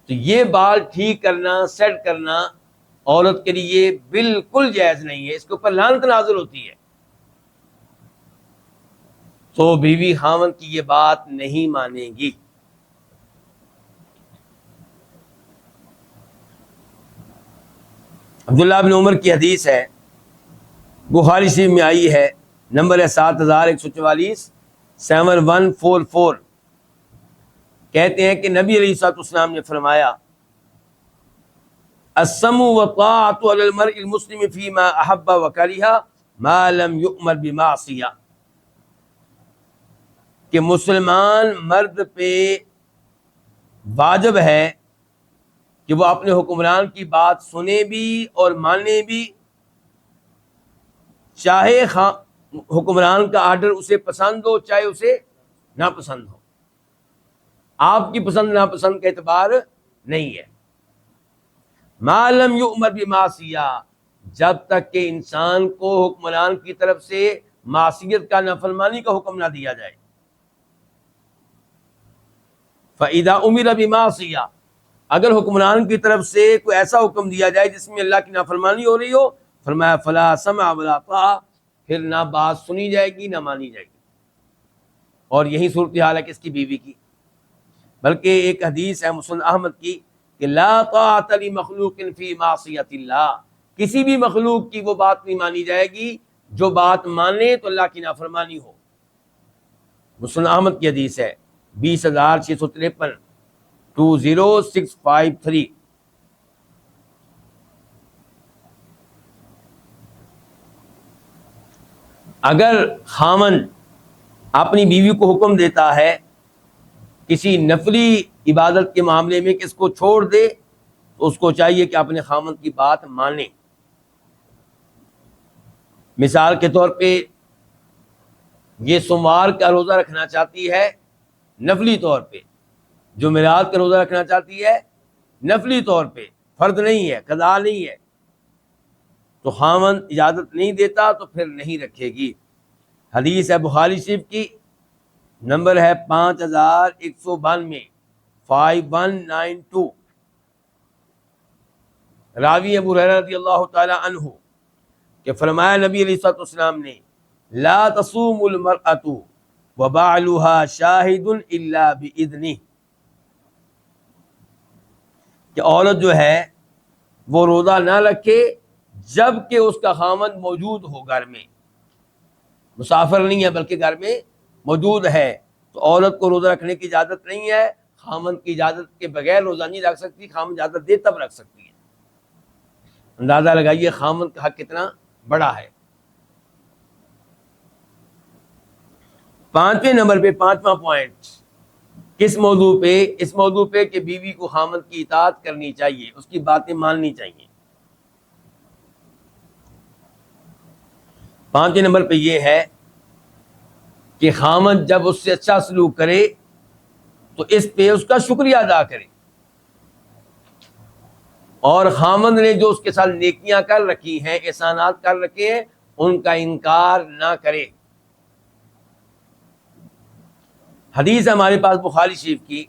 تو یہ بال ٹھیک کرنا، سیٹ کرنا عورت کے لیے بالکل جائز نہیں ہے، اس کے اوپر لعنت نازل ہوتی ہے۔ تو بیوی خامند کی یہ بات نہیں مانے گی۔ عبداللہ بن عمر کی حدیث ہے، بخاری شریف میں آئی ہے، نمبر ہے 7144 7144۔ کہتے ہیں کہ نبی علیہ الصلوۃ والسلام نے فرمایا، السمع والطاعۃ علی المرء المسلم فیما احب وکرہ ما لم یؤمر بمعصیہ، کہ مسلمان مرد پہ واجب ہے کہ وہ اپنے حکمران کی بات سنے بھی اور مانے بھی، چاہے حکمران کا آرڈر اسے پسند ہو چاہے اسے ناپسند ہو۔ آپ کی پسند ناپسند کا اعتبار نہیں ہے۔ ما لم یؤمر بمعصیہ، جب تک کہ انسان کو حکمران کی طرف سے معصیت کا، نافرمانی کا حکم نہ دیا جائے۔ فَإِذَا أُمِرَ بِمَعْصِيَةٍ، اگر حکمران کی طرف سے کوئی ایسا حکم دیا جائے جس میں اللہ کی نافرمانی ہو رہی ہو، فرمایا فَلَا سَمْعَ وَلَا طَاعَةَ، پھر نہ بات سنی جائے گی نہ مانی جائے گی۔ اور یہی صورتحال ہے کس کی؟ بیوی کی۔ بلکہ ایک حدیث ہے مسند احمد کی کہ لا طاعۃ لمخلوق فی معصیۃ اللہ، کسی بھی مخلوق کی وہ بات نہیں مانی جائے گی جو بات مانے تو اللہ کی نافرمانی ہو۔ مسند احمد کی حدیث ہے 20653 20653۔ اگر خامن اپنی بیوی کو حکم دیتا ہے کسی نفلی عبادت کے معاملے میں کہ اس کو چھوڑ دے، تو اس کو چاہیے کہ اپنے خامن کی بات مانے۔ مثال کے طور پہ یہ سوموار کا روزہ رکھنا چاہتی ہے نفلی طور پہ، جمعرات کا روزہ رکھنا چاہتی ہے نفلی طور پہ، فرض نہیں ہے، قضا نہیں ہے، تو خامن اجازت نہیں دیتا تو پھر نہیں رکھے گی۔ حدیث ہے بخاری شریف کی، نمبر ہے 5192 5192۔ راوی ابو ہریرہ رضی اللہ تعالی عنہ کہ فرمایا نبی علیہ الصلوۃ والسلام نے، لا تصوم المرأة وبعلها شاہد الا باذنہ، کہ عورت جو ہے وہ روزہ نہ رکھے جب کہ اس کا خامند موجود ہو، گھر میں مسافر نہیں ہے بلکہ گھر میں موجود ہے، تو عورت کو روزہ رکھنے کی اجازت نہیں ہے، خامند کی اجازت کے بغیر روزہ نہیں رکھ سکتی، خامند اجازت دے تب رکھ سکتی ہے۔ اندازہ لگائیے خامند کا حق کتنا بڑا ہے۔ 5ویں نمبر پہ، 5واں پوائنٹ کس موضوع پہ؟ اس موضوع پہ کہ بیوی کو خامند کی اطاعت کرنی چاہیے، اس کی باتیں ماننی چاہیے۔ 5ویں نمبر پہ یہ ہے کہ خامند جب اس سے اچھا سلوک کرے تو اس پہ اس کا شکریہ ادا کرے، اور خامند نے جو اس کے ساتھ نیکیاں کر رکھی ہیں، احسانات کر رکھے ہیں، ان کا انکار نہ کرے۔ حدیث ہمارے پاس بخاری شریف کی،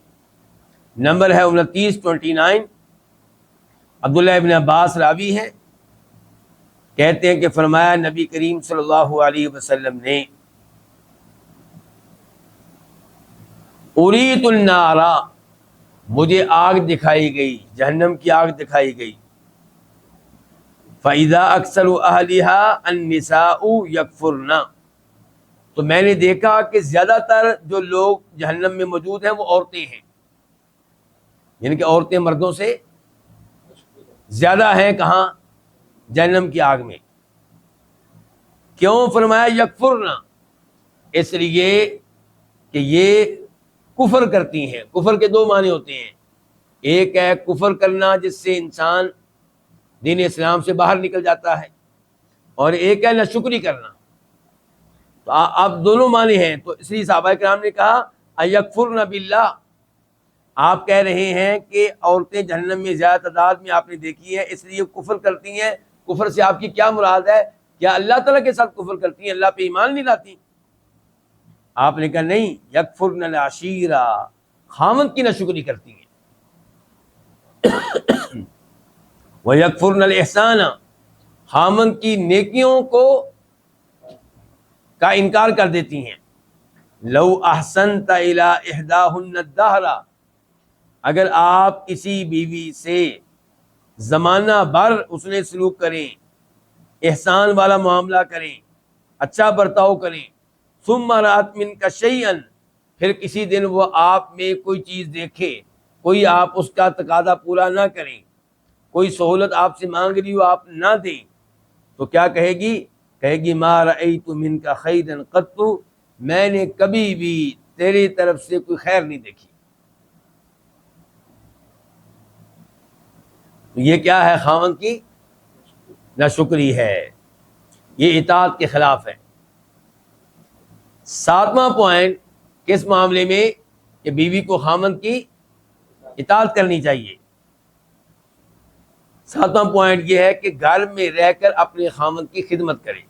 نمبر ہے 2929، عبداللہ ابن عباس راوی ہیں، کہتے ہیں کہ فرمایا نبی کریم صلی اللہ علیہ وسلم نے، اریت النار، مجھے آگ دکھائی گئی، جہنم کی آگ دکھائی گئی، فَإِذَا أَكْثَرُ أَهْلِهَا النِّسَاءُ يَكْفُرْنَ، تو میں نے دیکھا کہ زیادہ تر جو لوگ جہنم میں موجود ہیں وہ عورتیں ہیں، یعنی کہ عورتیں مردوں سے زیادہ ہیں کہاں؟ جہنم کی آگ میں۔ کیوں فرمایا یکفرنا؟ اس لیے کہ یہ کفر کرتی ہیں۔ کفر کے دو معنی ہوتے ہیں، ایک ہے کفر کرنا جس سے انسان دین اسلام سے باہر نکل جاتا ہے، اور ایک ہے ناشکری کرنا۔ تو اب دونوں معنی ہیں، تو اس لیے صحابہ کرام نے کہا ایکفرن باللہ، آپ کہہ رہے ہیں کہ عورتیں جہنم میں زیادہ تعداد میں آپ نے دیکھی ہیں، اس لیے کفر کرتی ہیں۔ کفر سے آپ کی کیا مراد ہے؟ کیا اللہ تعالیٰ کے ساتھ کفر کرتی ہیں، اللہ پہ ایمان نہیں لاتی؟ آپ نے کہا نہیں، یکفرن العشیرہ، خامند کی ناشکری کرتی ہیں، وَيَكْفُرْنَ الْإِحْسَانَ، خامند کی نیکیوں کا انکار کر دیتی ہیں۔ لو احسنت الی احداہن الدہر، اگر آپ کسی بیوی سے زمانہ بھر اس نے سلوک کریں، احسان والا معاملہ کریں، اچھا برتاؤ کریں، ثم رأت منک شیئا، پھر کسی دن وہ آپ میں کوئی چیز دیکھے، کوئی آپ اس کا تقاضا پورا نہ کریں، کوئی سہولت آپ سے مانگ رہی ہو آپ نہ دیں، تو کیا کہے گی؟ کہے گی ما رأیت منک خیرا قط، میں نے کبھی بھی تیری طرف سے کوئی خیر نہیں دیکھی۔ یہ کیا ہے؟ خاوند کی ناشکری ہے، یہ اطاعت کے خلاف ہے۔ ساتواں پوائنٹ کس معاملے میں؟ کہ بیوی کو خاوند کی اطاعت کرنی چاہیے۔ ساتواں پوائنٹ یہ ہے کہ گھر میں رہ کر اپنے خاوند کی خدمت کرے،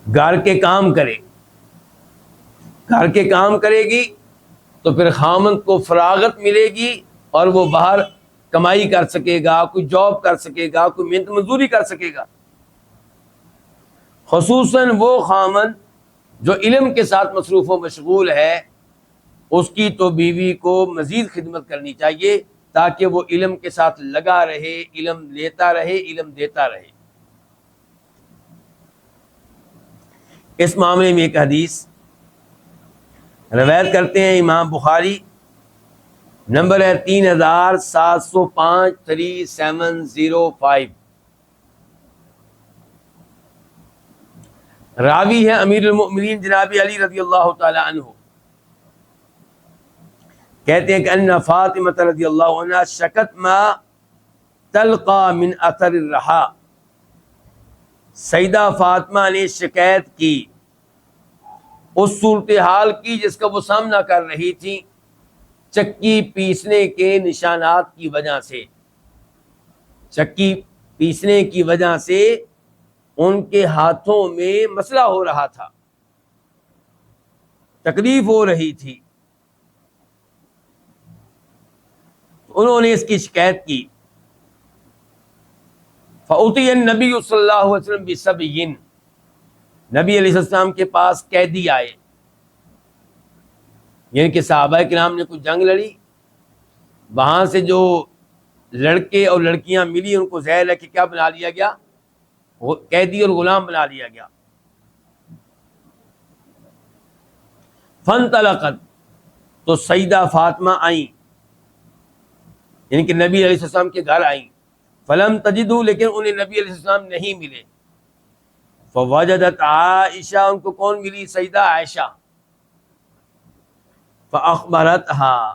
گھر کے کام کرے۔ گھر کے کام کرے گی تو پھر خاوند کو فراغت ملے گی، اور وہ باہر کمائی کر سکے گا، کوئی جاب کر سکے گا، کوئی محنت مزدوری کر سکے گا۔ خصوصاً وہ خاوند جو علم کے ساتھ مصروف و مشغول ہے، اس کی تو بیوی کو مزید خدمت کرنی چاہیے، تاکہ وہ علم کے ساتھ لگا رہے، علم لیتا رہے، علم دیتا رہے۔ اس معاملے میں ایک حدیث روایت کرتے ہیں امام بخاری، نمبر ہے 3705، 3705، راوی ہے امیر المؤمنین جناب علی رضی اللہ تعالی عنہ، کہتے ہیں کہ ان فاطمہ رضی اللہ عنہ شکت ما تلقى من اثر الرحا، سیدہ فاطمہ نے شکایت کی اس صورتحال کی جس کا وہ سامنا کر رہی تھی، چکی پیسنے کے نشانات کی وجہ سے۔ چکی پیسنے کی وجہ سے ان کے ہاتھوں میں مسئلہ ہو رہا تھا، تکلیف ہو رہی تھی، انہوں نے اس کی شکایت کی۔ فأتی النبی صلی اللہ علیہ وسلم بصبی، نبی علیہ السلام کے پاس قیدی آئے، یعنی کہ صحابہ کرام نے کچھ جنگ لڑی، وہاں سے جو لڑکے اور لڑکیاں ملی ان کو زہر ہے کہ کیا بنا لیا گیا؟ قیدی اور غلام بنا لیا گیا۔ فانطلقت، تو سیدہ فاطمہ آئیں، یعنی کہ نبی علیہ السلام کے گھر آئیں، فلم تجدوا، لیکن انہیں نبی علیہ السلام نہیں ملے۔ فوجدت عائشہ، ان کو کون ملی؟ سیدہ عائشہ۔ فاخبرتها،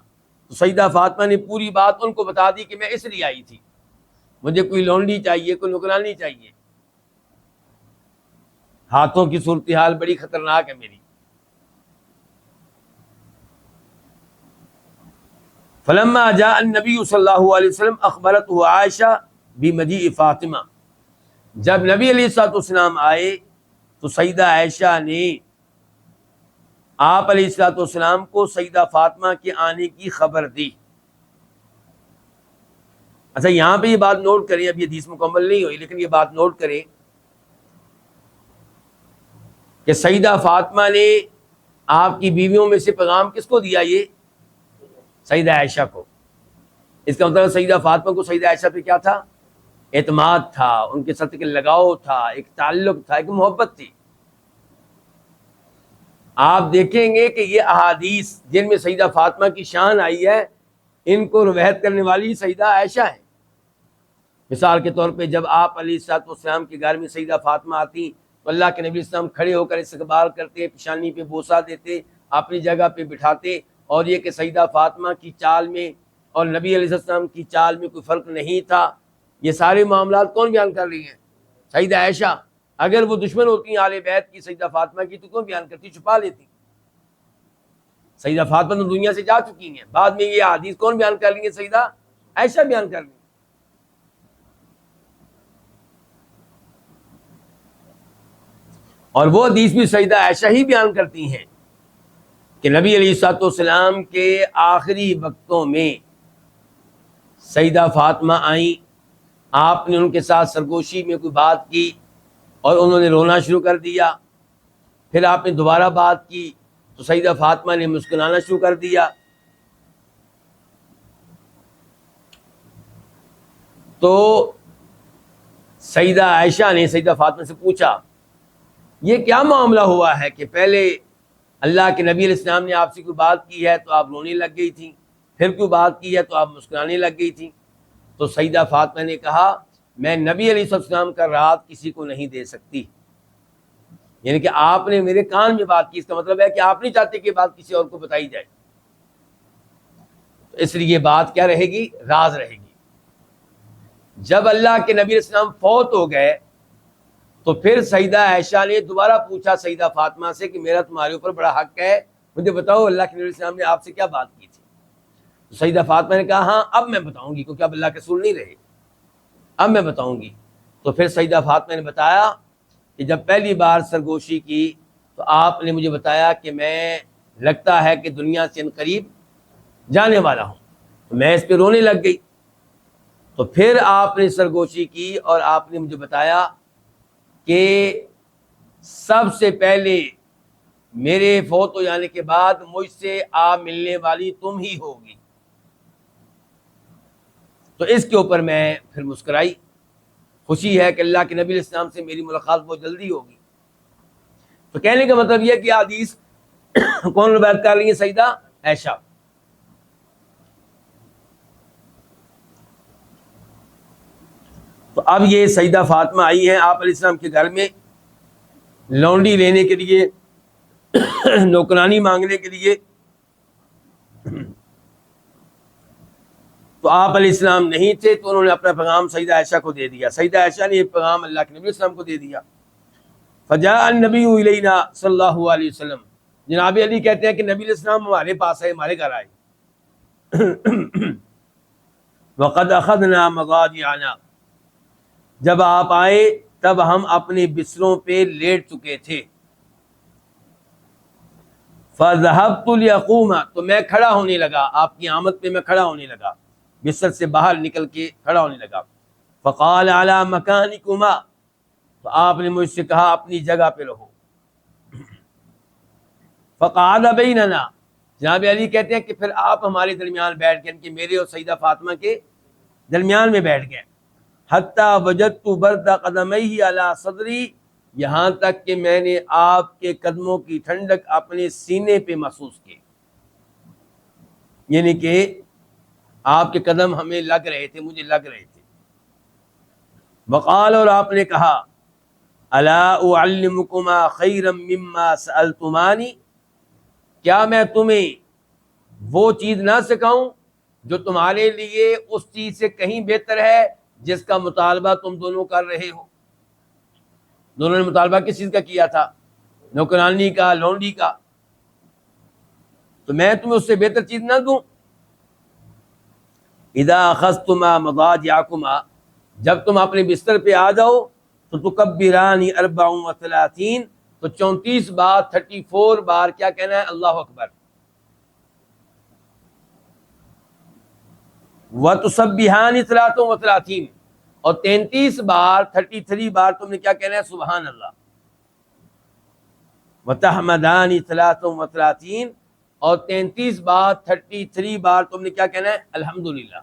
تو سیدہ فاطمہ نے پوری بات ان کو بتا دی کہ میں اس لیے آئی تھی، مجھے کوئی لونڈی چاہیے، کوئی نوکرانی چاہیے، ہاتھوں کی صورتحال بڑی خطرناک ہے میری۔ فلما جاء النبی صلی اللہ علیہ وسلم اخبرته عائشہ بمجیء فاطمہ، جب نبی علیہ الصلوۃ والسلام آئے تو سیدہ عائشہ نے آپ علیہ الصلوۃ والسلام کو سیدہ فاطمہ کے آنے کی خبر دی۔ اچھا یہاں پہ یہ بات نوٹ کریں، اب یہ حدیث مکمل نہیں ہوئی لیکن یہ بات نوٹ کریں کہ سیدہ فاطمہ نے آپ کی بیویوں میں سے پیغام کس کو دیا؟ یہ سیدہ عائشہ کو۔ اس کا مطلب سیدہ فاطمہ کو سیدہ عائشہ پہ کیا تھا؟ اعتماد تھا، ان کے ساتھ ایک لگاؤ تھا، ایک تعلق تھا، ایک محبت تھی۔ آپ دیکھیں گے کہ یہ احادیث جن میں سیدہ فاطمہ کی شان آئی ہے، ان کو روایت کرنے والی سیدہ عائشہ ہے۔ مثال کے طور پہ جب آپ علیہ الصلوۃ والسلام کے گھر میں سیدہ فاطمہ آتی تو اللہ کے نبی علیہ السلام کھڑے ہو کر استقبال کرتے، پیشانی پہ بوسہ دیتے، اپنی جگہ پہ بٹھاتے، اور یہ کہ سیدہ فاطمہ کی چال میں اور نبی علیہ السلام کی چال میں کوئی فرق نہیں تھا۔ یہ سارے معاملات کون بیان کر رہی ہیں؟ سیدہ عائشہ۔ اگر وہ دشمن ہوتی ہیں آل بیت کی سیدہ فاطمہ کی تو کون بیان کرتی؟ چھپا لیتی۔ سیدہ فاطمہ تو دنیا سے جا چکی ہیں، بعد میں یہ حدیث کون بیان کر رہی ہیں؟ سیدہ عائشہ بیان کر رہی ہیں۔ اور وہ حدیث بھی سیدہ عائشہ ہی بیان کرتی ہیں کہ نبی علیہ الصلوۃ والسلام کے آخری وقتوں میں سیدہ فاطمہ آئیں، آپ نے ان کے ساتھ سرگوشی میں کوئی بات کی اور انہوں نے رونا شروع کر دیا، پھر آپ نے دوبارہ بات کی تو سیدہ فاطمہ نے مسکرانا شروع کر دیا۔ تو سیدہ عائشہ نے سیدہ فاطمہ سے پوچھا یہ کیا معاملہ ہوا ہے کہ پہلے اللہ کے نبی علیہ السلام نے آپ سے کوئی بات کی ہے تو آپ رونے لگ گئی تھیں، پھر کوئی بات کی ہے تو آپ مسکرانے لگ گئی تھیں؟ تو سیدہ فاطمہ نے کہا میں نبی علیہ السلام کا راز کسی کو نہیں دے سکتی، یعنی کہ آپ نے میرے کان میں بات کی، اس کا مطلب ہے کہ آپ نہیں چاہتے کہ بات کسی اور کو بتائی جائے، تو اس لیے یہ بات کیا رہے گی؟ راز رہے گی۔ جب اللہ کے نبی علیہ السلام فوت ہو گئے تو پھر سیدہ عائشہ نے دوبارہ پوچھا سیدہ فاطمہ سے کہ میرا تمہارے اوپر بڑا حق ہے، مجھے بتاؤ اللہ کے نبی علیہ السلام نے آپ سے کیا بات کی تھی؟ تو سیدہ فاطمہ نے کہا ہاں اب میں بتاؤں گی، کیونکہ اب اللہ کے رسول نہیں رہے، اب میں بتاؤں گی۔ تو پھر سیدہ فاطمہ نے بتایا کہ جب پہلی بار سرگوشی کی تو آپ نے مجھے بتایا کہ میں لگتا ہے کہ دنیا سے قریب جانے والا ہوں، تو میں اس پہ رونے لگ گئی۔ تو پھر آپ نے سرگوشی کی اور آپ نے مجھے بتایا کہ سب سے پہلے میرے فوت ہو جانے کے بعد مجھ سے آپ ملنے والی تم ہی ہوگی۔ تو اس کے اوپر میں پھر مسکرائی، خوشی ہے کہ اللہ کے نبی علیہ السلام سے میری ملاقات بہت جلدی ہوگی۔ تو کہنے کا مطلب یہ کہ حدیث کون روایت کر رہی ہے؟ سیدہ عائشہ۔ تو اب یہ سیدہ فاطمہ آئی ہیں آپ علیہ السلام کے گھر میں لونڈی لینے کے لیے، نوکرانی مانگنے کے لیے۔ تو آپ علیہ السلام نہیں تھے تو انہوں نے اپنا پیغام سیدہ عائشہ کو دے دیا، سیدہ عائشہ نے یہ پیغام اللہ کے نبی علیہ السلام کو دے دیا۔ فجاء النبی الینا صلی اللہ علیہ وسلم، جناب علی کہتے ہیں کہ نبی علیہ السلام ہمارے پاس آئے، ہمارے گھر آئے۔ وقد اخذنا مضاجعنا، جب آپ آئے تب ہم اپنے بستروں پہ لیٹ چکے تھے۔ فذهبت لأقوم، تو میں کھڑا ہونے لگا، آپ کی آمد پہ میں کھڑا ہونے لگا، بستر سے باہر نکل کے کھڑا ہونے لگا۔ فقال على مكانكما، تو آپ نے مجھ سے کہا اپنی جگہ پہ رہو۔ فقعد بیننا، جناب علی کہتے ہیں کہ پھر آپ ہمارے درمیان بیٹھ گئے، کہ میرے اور سیدہ فاطمہ کے درمیان میں بیٹھ گئے۔ حتی وجدت برد قدمیہ علی صدری، یہاں تک کہ میں نے آپ کے قدموں کی ٹھنڈک اپنے سینے پہ محسوس کی، یعنی کہ آپ کے قدم ہمیں لگ رہے تھے، مجھے لگ رہے تھے۔ وقال، اور آپ نے کہا الا اعلمکما خیرا مما سألتمانی، کیا میں تمہیں وہ چیز نہ سکھاؤں جو تمہارے لیے اس چیز سے کہیں بہتر ہے جس کا مطالبہ تم دونوں کر رہے ہو؟ دونوں نے مطالبہ کس چیز کا کیا تھا؟ نوکرانی کا، لونڈی کا۔ تو میں تمہیں اس سے بہتر چیز نہ دوں؟ اذا اخذتما مضاجعکما، جب تم اپنے بستر پہ آ جاؤ تو تکبران 34، تو 34 بار 34 بار کیا کہنا ہے؟ اللہ اکبر. وتسبحان 33، اور 33 بار 33 بار تم نے کیا کہنا ہے؟ سبحان اللہ. وتحمدان 33، اور 33 بار 33 بار تم نے کیا کہنا ہے؟ الحمدللہ.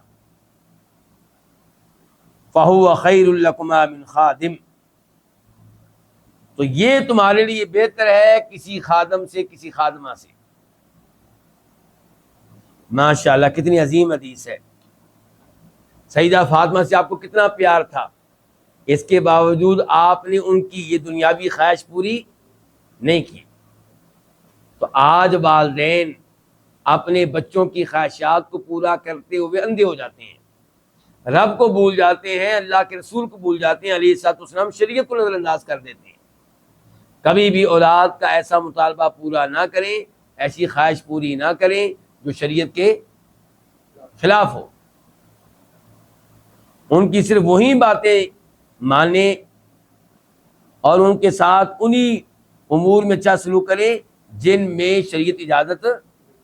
فَهُوَ خَيْرٌ لَكُمَا مِنْ خَادِمٍ، تو یہ تمہارے لیے بہتر ہے کسی خادم سے، کسی خادمہ سے. ماشاءاللہ کتنی عظیم حدیث ہے. سیدہ فاطمہ سے آپ کو کتنا پیار تھا، اس کے باوجود آپ نے ان کی یہ دنیاوی خواہش پوری نہیں کی. تو آج والدین اپنے بچوں کی خواہشات کو پورا کرتے ہوئے اندھے ہو جاتے ہیں، رب کو بھول جاتے ہیں، اللہ کے رسول کو بھول جاتے ہیں، علیہ الصلوۃ والسلام شریعت کو نظر انداز کر دیتے ہیں. کبھی بھی اولاد کا ایسا مطالبہ پورا نہ کریں، ایسی خواہش پوری نہ کریں جو شریعت کے خلاف ہو. ان کی صرف وہی باتیں مانیں اور ان کے ساتھ انہی امور میں اچھا سلوک کریں جن میں شریعت اجازت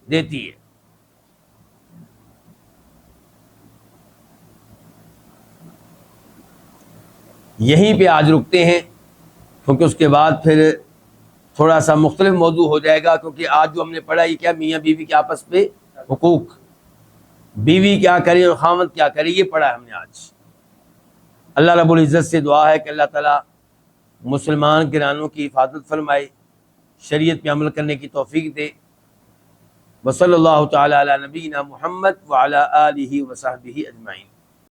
دیتی ہے. یہیں پہ آج رکتے ہیں، کیونکہ اس کے بعد پھر تھوڑا سا مختلف موضوع ہو جائے گا. کیونکہ آج جو ہم نے پڑھا یہ کیا، میاں بیوی کے آپس پہ حقوق، بیوی کیا کرے اور خاوند کیا کرے، یہ پڑھا ہم نے آج. اللہ رب العزت سے دعا ہے کہ اللہ تعالیٰ مسلمان گھرانوں کی حفاظت فرمائے، شریعت پہ عمل کرنے کی توفیق دے. وصلی اللہ تعالی علی نبینا محمد وعلی آلہ وصحبہ اجمعین.